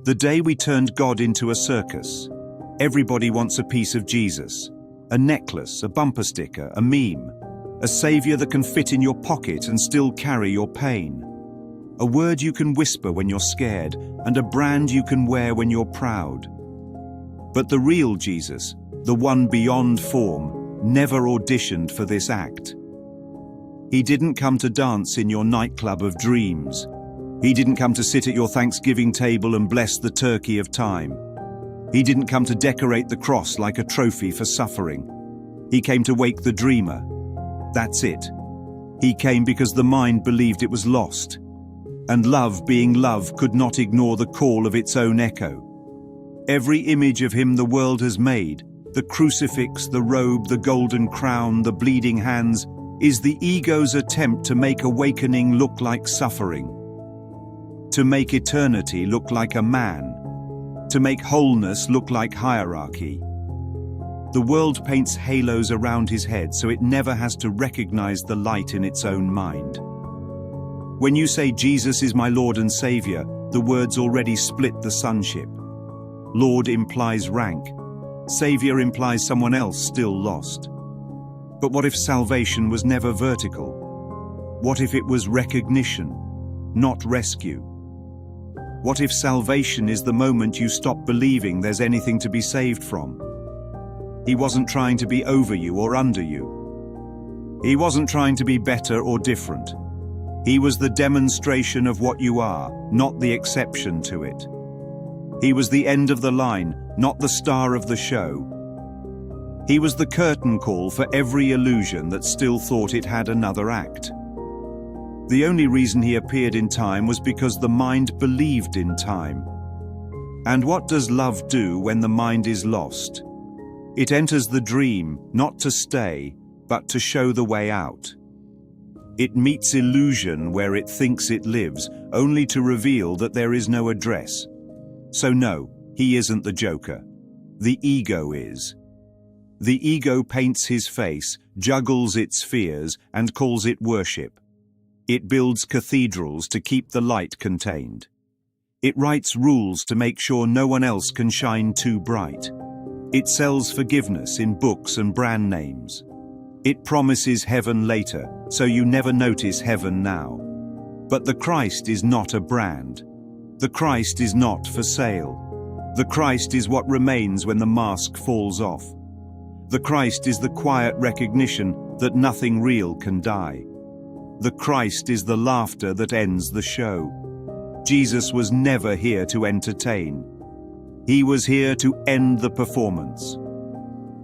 The day we turned God into a circus. Everybody wants a piece of Jesus. A necklace, a bumper sticker, a meme. A savior that can fit in your pocket and still carry your pain. A word you can whisper when you're scared, and a brand you can wear when you're proud. But the real Jesus, the one beyond form, never auditioned for this act. He didn't come to dance in your nightclub of dreams. He didn't come to sit at your Thanksgiving table and bless the turkey of time. He didn't come to decorate the cross like a trophy for suffering. He came to wake the dreamer. That's it. He came because the mind believed it was lost. And love, being love, could not ignore the call of its own echo. Every image of him the world has made, the crucifix, the robe, the golden crown, the bleeding hands, is the ego's attempt to make awakening look like suffering. To make eternity look like a man. To make wholeness look like hierarchy. The world paints halos around his head so it never has to recognize the light in its own mind. When you say Jesus is my Lord and Savior, the words already split the sonship. Lord implies rank. Savior implies someone else still lost. But what if salvation was never vertical? What if it was recognition, not rescue? What if salvation is the moment you stop believing there's anything to be saved from? He wasn't trying to be over you or under you. He wasn't trying to be better or different. He was the demonstration of what you are, not the exception to it. He was the end of the line, not the star of the show. He was the curtain call for every illusion that still thought it had another act. The only reason he appeared in time was because the mind believed in time. And what does love do when the mind is lost? It enters the dream, not to stay, but to show the way out. It meets illusion where it thinks it lives, only to reveal that there is no address. So no, he isn't the Joker. The ego is. The ego paints his face, juggles its fears, and calls it worship. It builds cathedrals to keep the light contained. It writes rules to make sure no one else can shine too bright. It sells forgiveness in books and brand names. It promises heaven later, so you never notice heaven now. But the Christ is not a brand. The Christ is not for sale. The Christ is what remains when the mask falls off. The Christ is the quiet recognition that nothing real can die. The Christ is the laughter that ends the show. Jesus was never here to entertain. He was here to end the performance.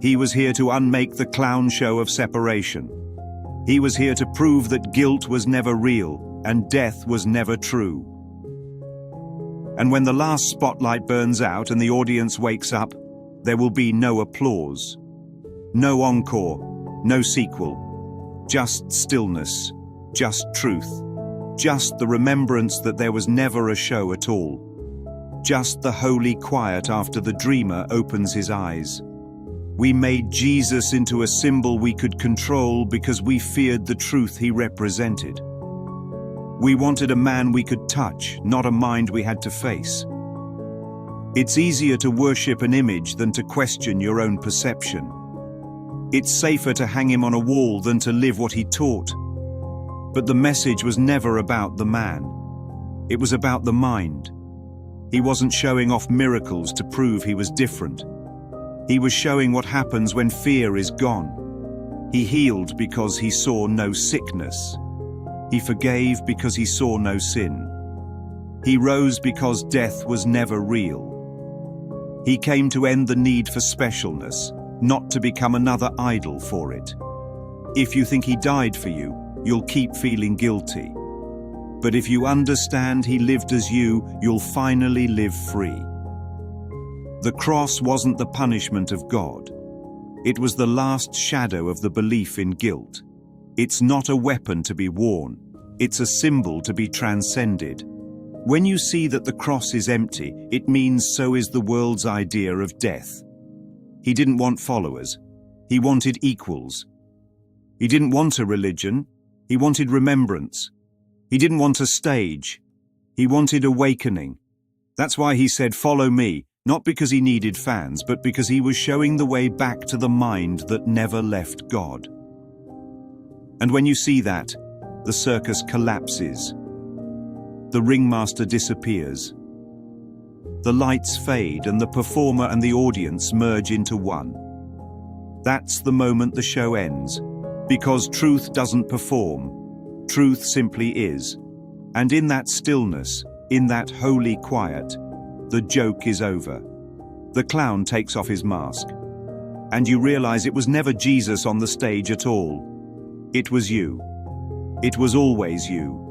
He was here to unmake the clown show of separation. He was here to prove that guilt was never real and death was never true. And when the last spotlight burns out and the audience wakes up, there will be no applause. No encore, no sequel. Just stillness, just truth. Just the remembrance that there was never a show at all. Just the holy quiet after the dreamer opens his eyes. We made Jesus into a symbol we could control because we feared the truth he represented. We wanted a man we could touch, not a mind we had to face. It's easier to worship an image than to question your own perception. It's safer to hang him on a wall than to live what he taught. But the message was never about the man. It was about the mind. He wasn't showing off miracles to prove he was different. He was showing what happens when fear is gone. He healed because he saw no sickness. He forgave because he saw no sin. He rose because death was never real. He came to end the need for specialness, not to become another idol for it. If you think he died for you, you'll keep feeling guilty. But if you understand he lived as you, you'll finally live free. The cross wasn't the punishment of God. It was the last shadow of the belief in guilt. It's not a weapon to be worn. It's a symbol to be transcended. When you see that the cross is empty, it means so is the world's idea of death. He didn't want followers. He wanted equals. He didn't want a religion. He wanted remembrance. He didn't want a stage. He wanted awakening. That's why he said, "Follow me," not because he needed fans, but because he was showing the way back to the mind that never left God. And when you see that, the circus collapses. The ringmaster disappears. The lights fade and the performer and the audience merge into one. That's the moment the show ends, because truth doesn't perform. Truth simply is. And in that stillness, in that holy quiet, the joke is over. The clown takes off his mask. And you realize it was never Jesus on the stage at all. It was you. It was always you.